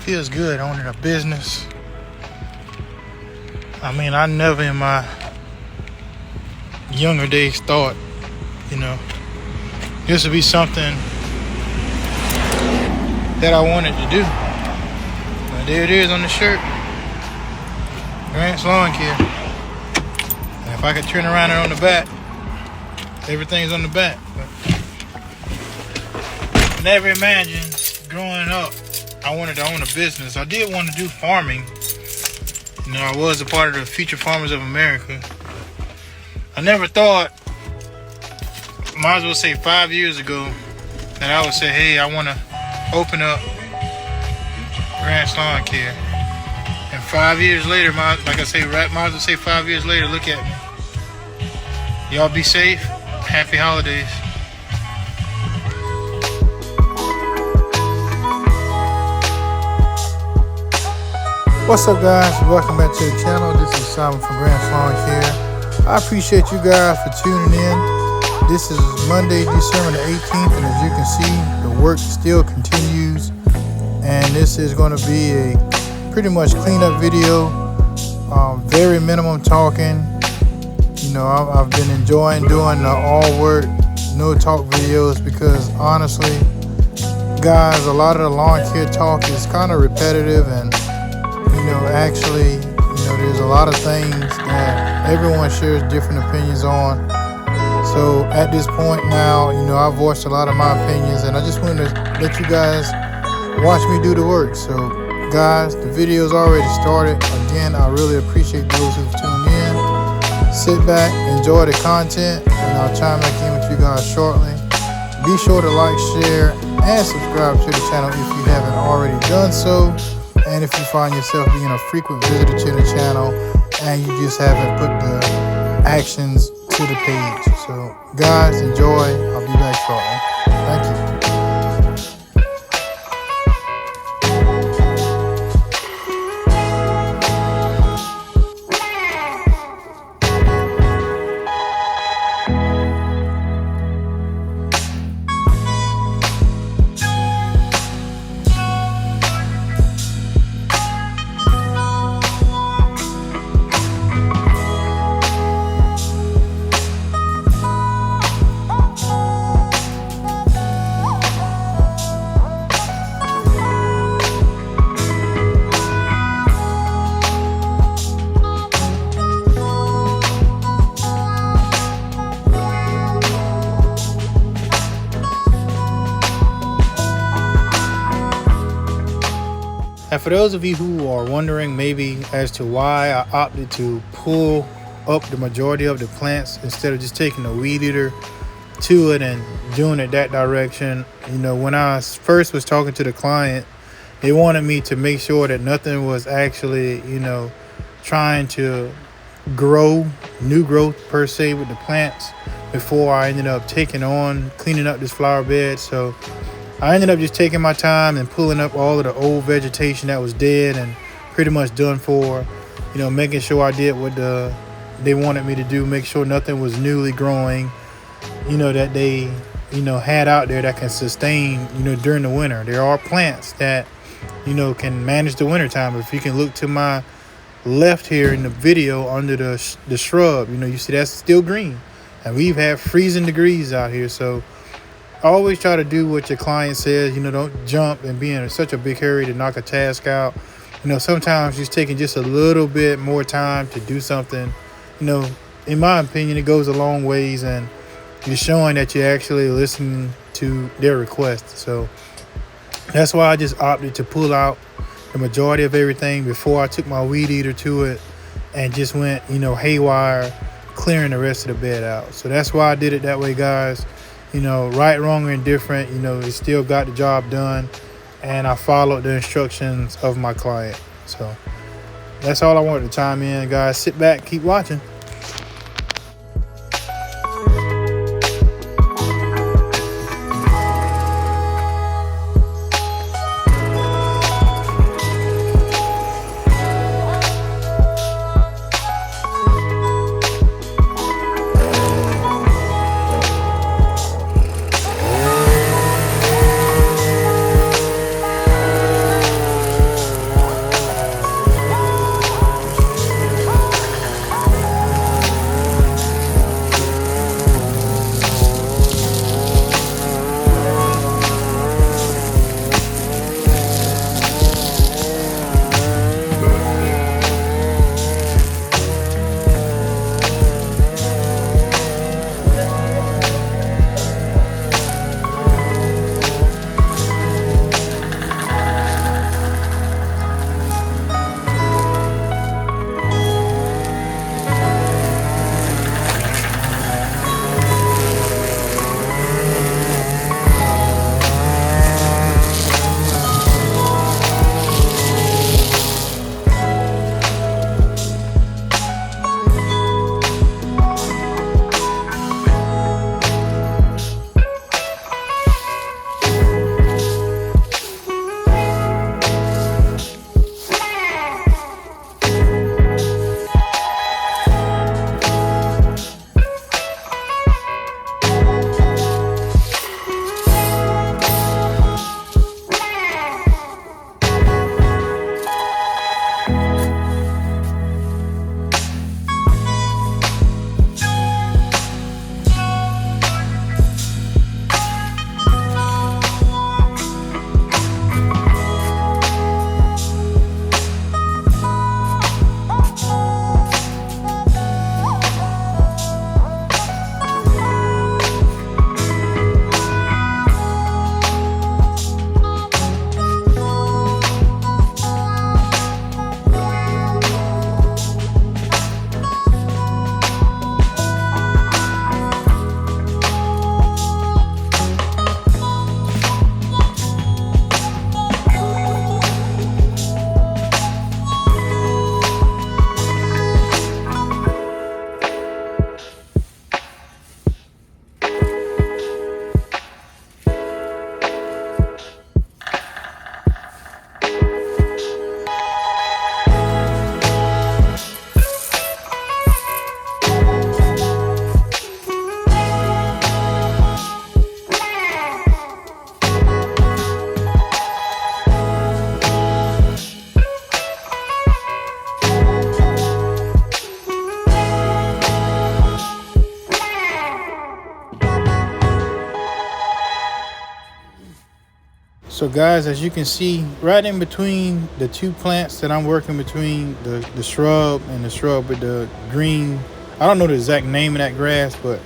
Feels good owning a business. I mean, I never in my younger days thought, this would be something that I wanted to do. But there it is on the shirt. Grant's Lawn Care. And if I could turn around and on the back, everything's on the back. But never imagined growing up I wanted to own a business. I did want to do farming. I was a part of the Future Farmers of America. I never thought, might as well say 5 years ago, that I would say, hey, I want to open up Grant's Lawn Care. And 5 years later, might as well say 5 years later, look at me. Y'all be safe. Happy holidays. What's up, guys? Welcome back to the channel. This is Simon from Grant's Lawn Care. I appreciate you guys for tuning in. This is Monday, December the 18th, and as you can see, the work still continues. And this is going to be a pretty much cleanup video. Very minimum talking. I've been enjoying doing the all work, no talk videos because honestly, guys, a lot of the lawn care talk is kind of repetitive and there's a lot of things that everyone shares different opinions on. So at this point now, I've voiced a lot of my opinions and I just wanted to let you guys watch me do the work. So guys, the video's already started. Again, I really appreciate those who've tuned in. Sit back, enjoy the content, and I'll chime back in with you guys shortly. Be sure to like, share, and subscribe to the channel if you haven't already done so. And if you find yourself being a frequent visitor to the channel and you just haven't put the actions to the page. So guys, enjoy. I'll be back shortly. Thank you. And for those of you who are wondering maybe as to why I opted to pull up the majority of the plants instead of just taking a weed eater to it and doing it that direction, when I first was talking to the client, they wanted me to make sure that nothing was actually, trying to grow new growth per se with the plants before I ended up cleaning up this flower bed. So I ended up just taking my time and pulling up all of the old vegetation that was dead and pretty much done for, making sure I did what they wanted me to do, make sure nothing was newly growing, that they, had out there that can sustain, during the winter. There are plants that, can manage the winter time. If you can look to my left here in the video under the shrub, you see that's still green. And we've had freezing degrees out here. So always try to do what your client says. Don't jump and be in such a big hurry to knock a task out. Sometimes just taking just a little bit more time to do something, in my opinion, it goes a long ways and you're showing that you're actually listening to their request. So that's why I just opted to pull out the majority of everything before I took my weed eater to it and just went, haywire, clearing the rest of the bed out. So that's why I did it that way, guys. Right, wrong, or indifferent, it still got the job done. And I followed the instructions of my client. So that's all I wanted to chime in, guys. Sit back, keep watching. So guys, as you can see, right in between the two plants that I'm working between, the shrub and the shrub with the green, I don't know the exact name of that grass, but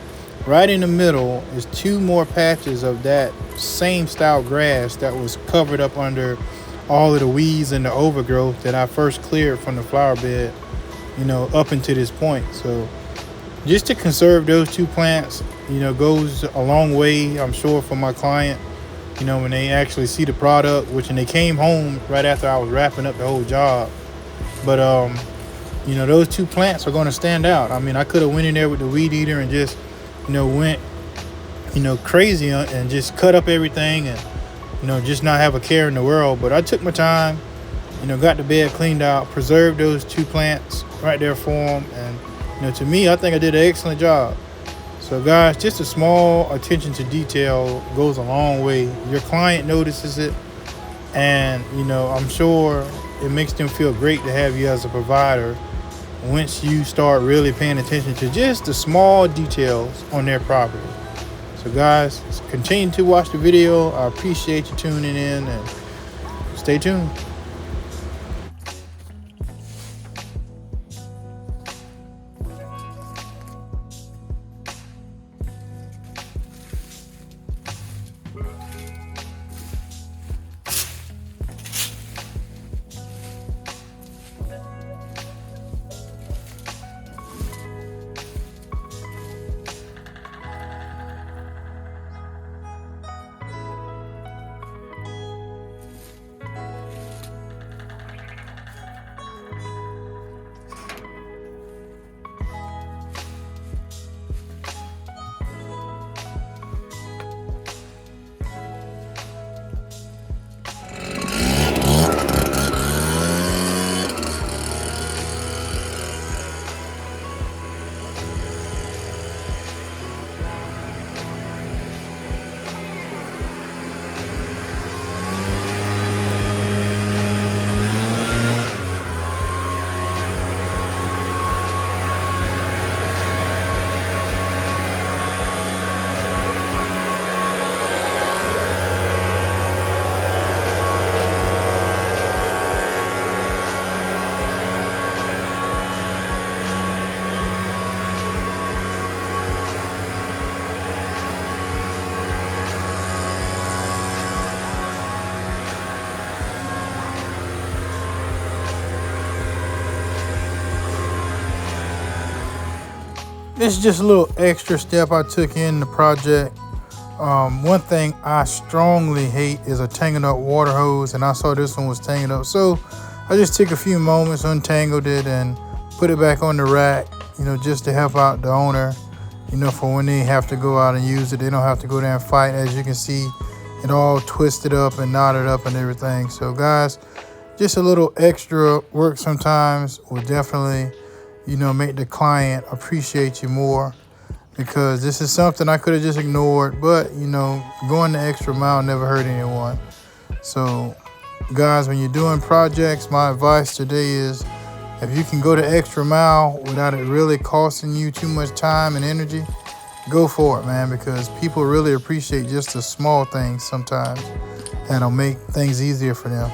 right in the middle is two more patches of that same style grass that was covered up under all of the weeds and the overgrowth that I first cleared from the flower bed, up until this point. So just to conserve those two plants, goes a long way, I'm sure, for my client, when they actually see the product, when they came home right after I was wrapping up the whole job. But, those two plants are going to stand out. I mean, I could have went in there with the weed eater and just, went, crazy and just cut up everything and, just not have a care in the world. But I took my time, got the bed cleaned out, preserved those two plants right there for them. And, to me, I think I did an excellent job. So guys, just a small attention to detail goes a long way. Your client notices it, and I'm sure it makes them feel great to have you as a provider once you start really paying attention to just the small details on their property. So guys, continue to watch the video. I appreciate you tuning in, and stay tuned. This is just a little extra step I took in the project. One thing I strongly hate is a tangled up water hose, and I saw this one was tangled up. So I just took a few moments, untangled it, and put it back on the rack, just to help out the owner, for when they have to go out and use it. They don't have to go there and fight. As you can see, it all twisted up and knotted up and everything. So guys, just a little extra work sometimes will definitely make the client appreciate you more, because this is something I could have just ignored, but going the extra mile never hurt anyone. So guys, when you're doing projects, my advice today is, if you can go the extra mile without it really costing you too much time and energy, go for it, man, because people really appreciate just the small things sometimes, and it'll make things easier for them.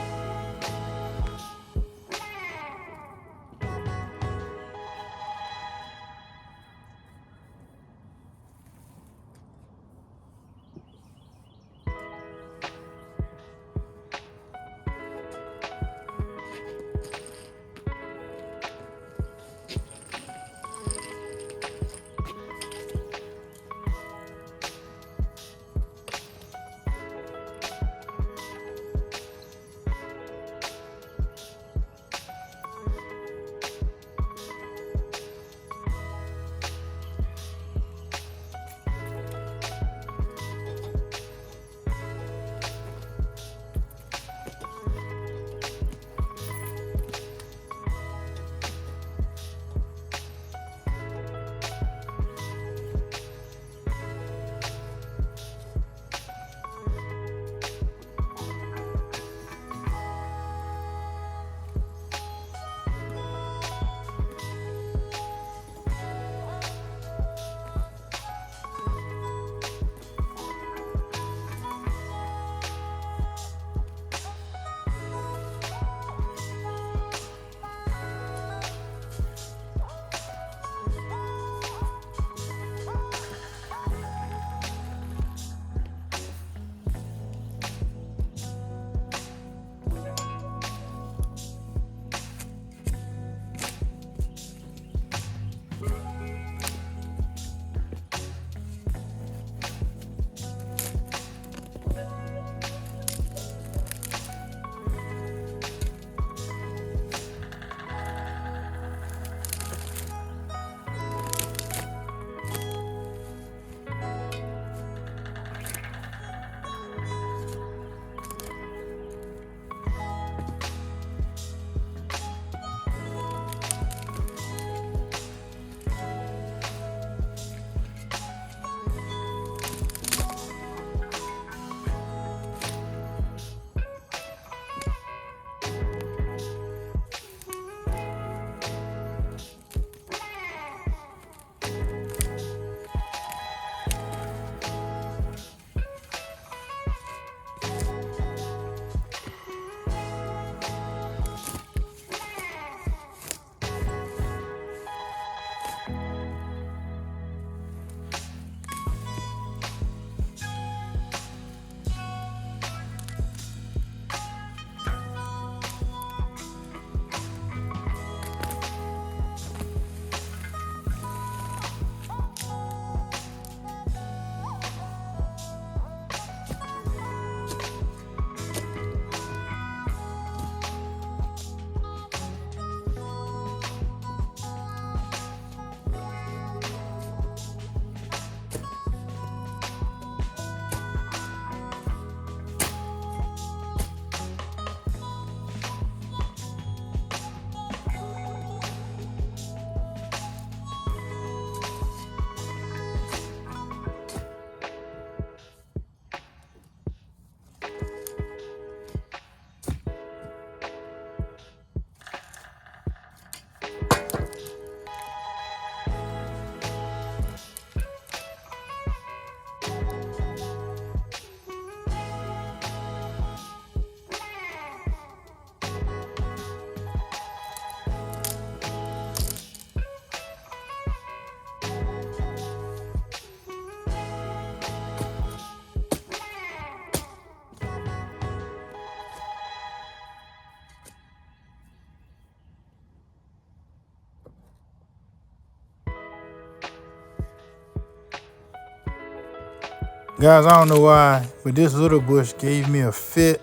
Guys, I don't know why, but this little bush gave me a fit.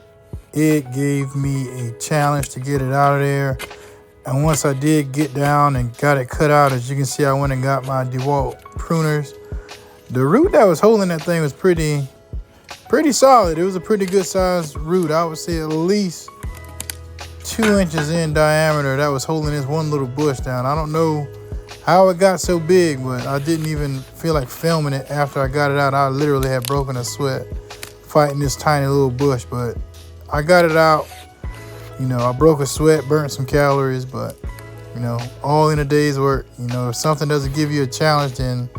It gave me a challenge to get it out of there. And once I did get down and got it cut out, as you can see, I went and got my DeWalt pruners. The root that was holding that thing was pretty solid. It was a pretty good sized root. I would say at least 2 inches in diameter that was holding this one little bush down. I don't know how it got so big, but I didn't even feel like filming it after I got it out. I literally had broken a sweat fighting this tiny little bush, but I got it out. You know, I broke a sweat, burnt some calories, but, you know, all in a day's work. You know, if something doesn't give you a challenge, then,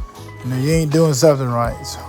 you know, you ain't doing something right. So.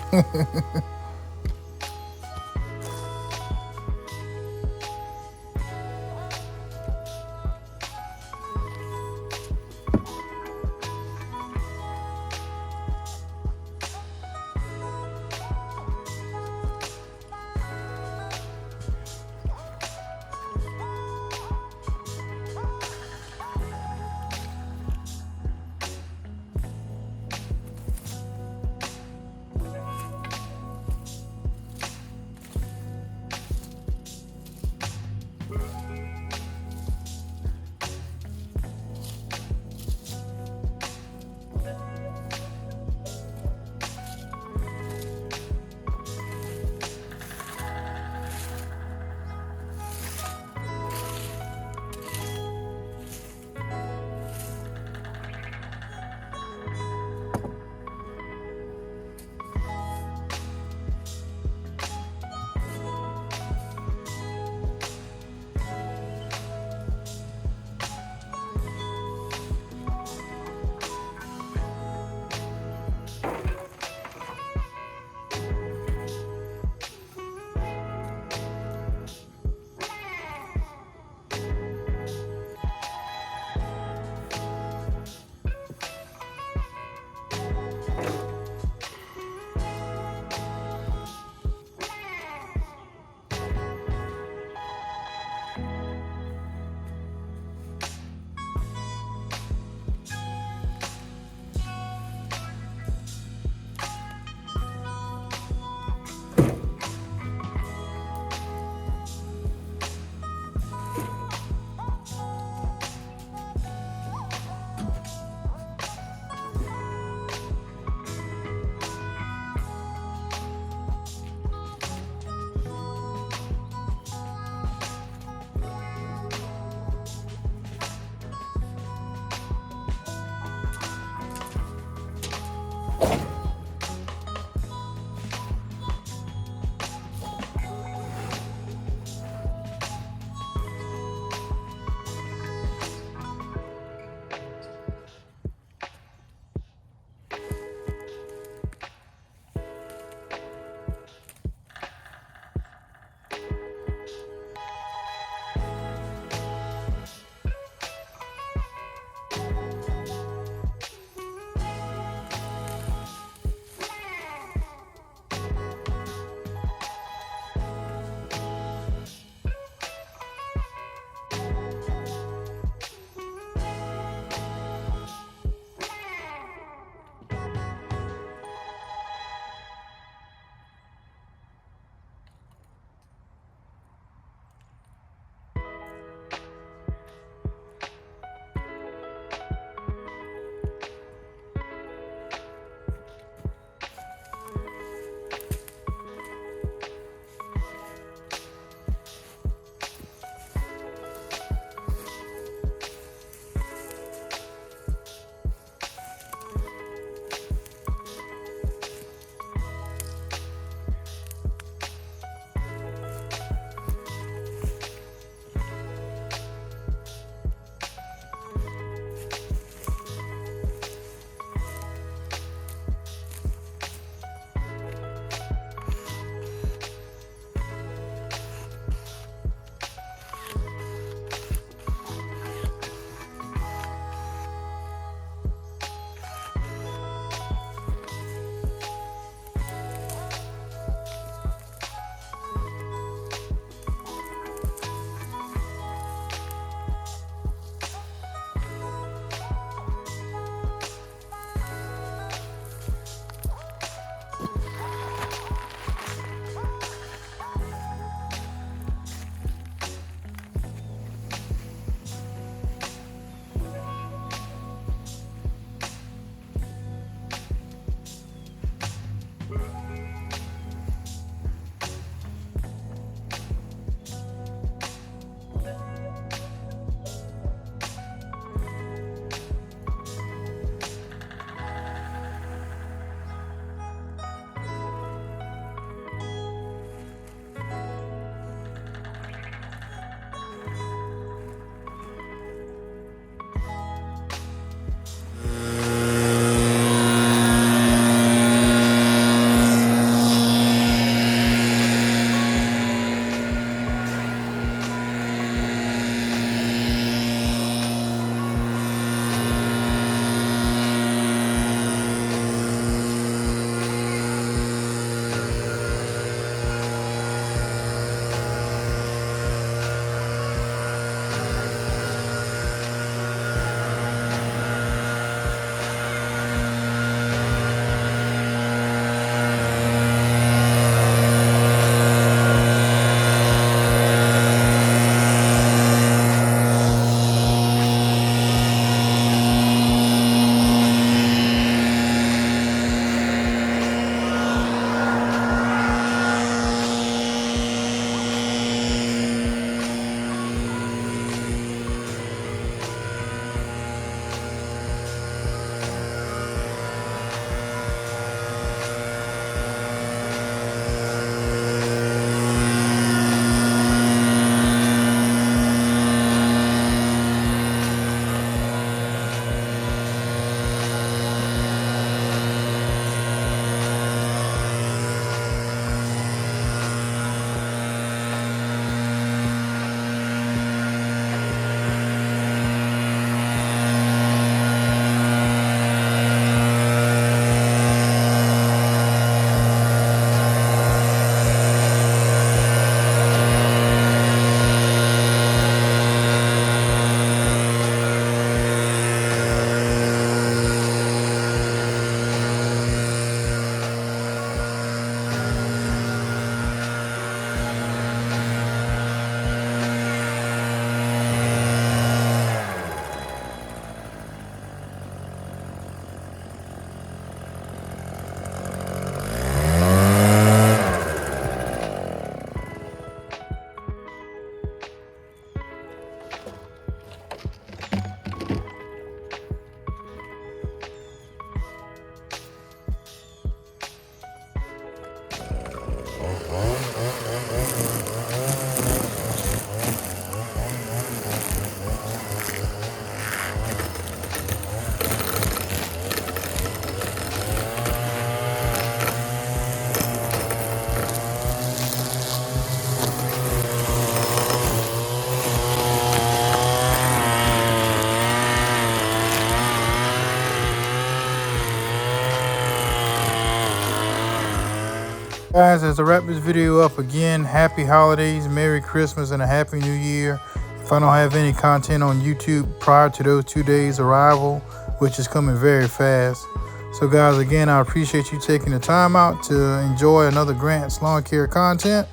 Guys, as I wrap this video up again, happy holidays, Merry Christmas, and a Happy New Year. If I don't have any content on YouTube prior to those 2 days arrival, which is coming very fast. So guys, again, I appreciate you taking the time out to enjoy another Grant's Lawn Care content.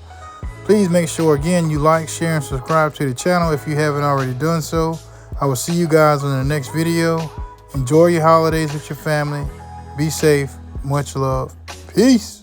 Please make sure, again, you like, share, and subscribe to the channel if you haven't already done so. I will see you guys in the next video. Enjoy your holidays with your family. Be safe. Much love. Peace.